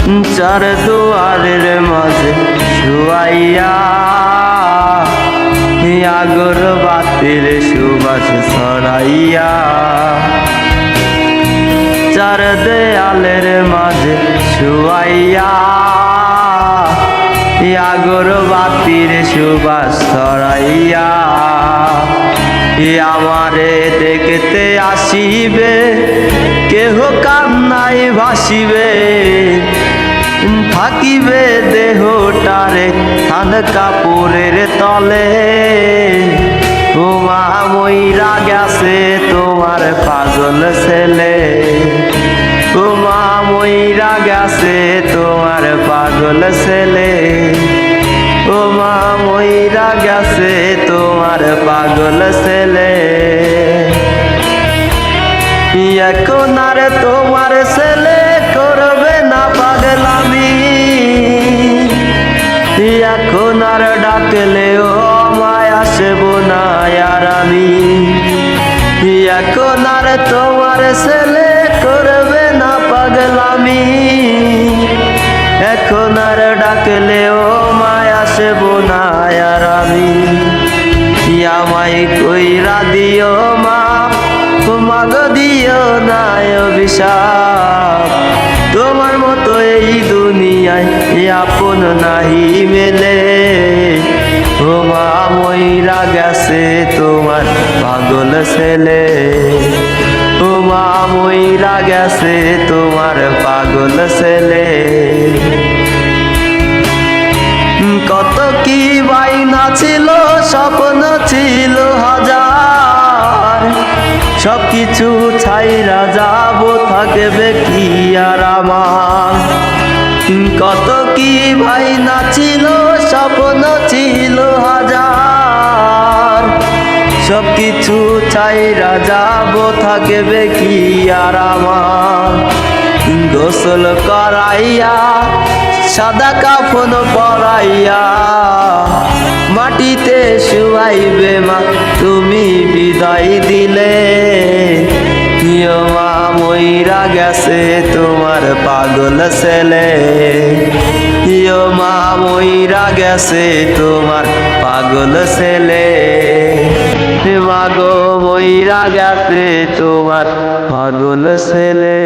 চার দুয়ারের মাঝে শুয়াইয়া আগরবাতির সুবাস ছড়াইয়া চার দেয়ালের মাঝে শুয়াইয়া আগরবাতির সুবাস ছড়াইয়া আমারে দেখতে আসিবে কেহ কান্নাই ভাসিবে থাকিবে দেহটারে থান কাপড়ের তলে ওমা মইরা গেছে তোমার পাগল ছেলে ওমা মইরা গেছে তোমার পাগল ছেলে ওমা মইরা গেছে তোমার পাগল ছেলে এখন আর তোমার ছেলে করবে না পাগলামি এখন আর ডাকলেও আমায় আসব না আর আমি এখন আর তোমার ছেলে করবে না পাগলামি এখন আর ডাকলেও আমায় আসব না আর আমি আমায় কইরা দিও মা মাগ দিও না অভিশাপ তোমার মতো এই দুনিয়ায় আপন নাহি মেলে ও মা মইরা গেছে তোমার পাগল ছেলে ও মা মইরা গেছে তোমার পাগল ছেলে কত কি বাইনা ছিল স্বপ্ন ছিল হাজার সবকিছু ছাইরা যাব থাকবে কি আর আমার কত কি বাইনা ছিল স্বপ্ন ছিল হাজার সবকিছু ছাইরা যাব থাকবে কি আর আমার গোসল করাইয়া সাদা কাফন পরাইয়া মাটিতে শুয়াইবে মা তুমি বিদায় দিলে মা মইরা গেছে তোমার পাগল ছেলে মা মইরা গেছে তোমার পাগল ছেলে মাগো মইরা গেছে তোমার পাগল ছেলে।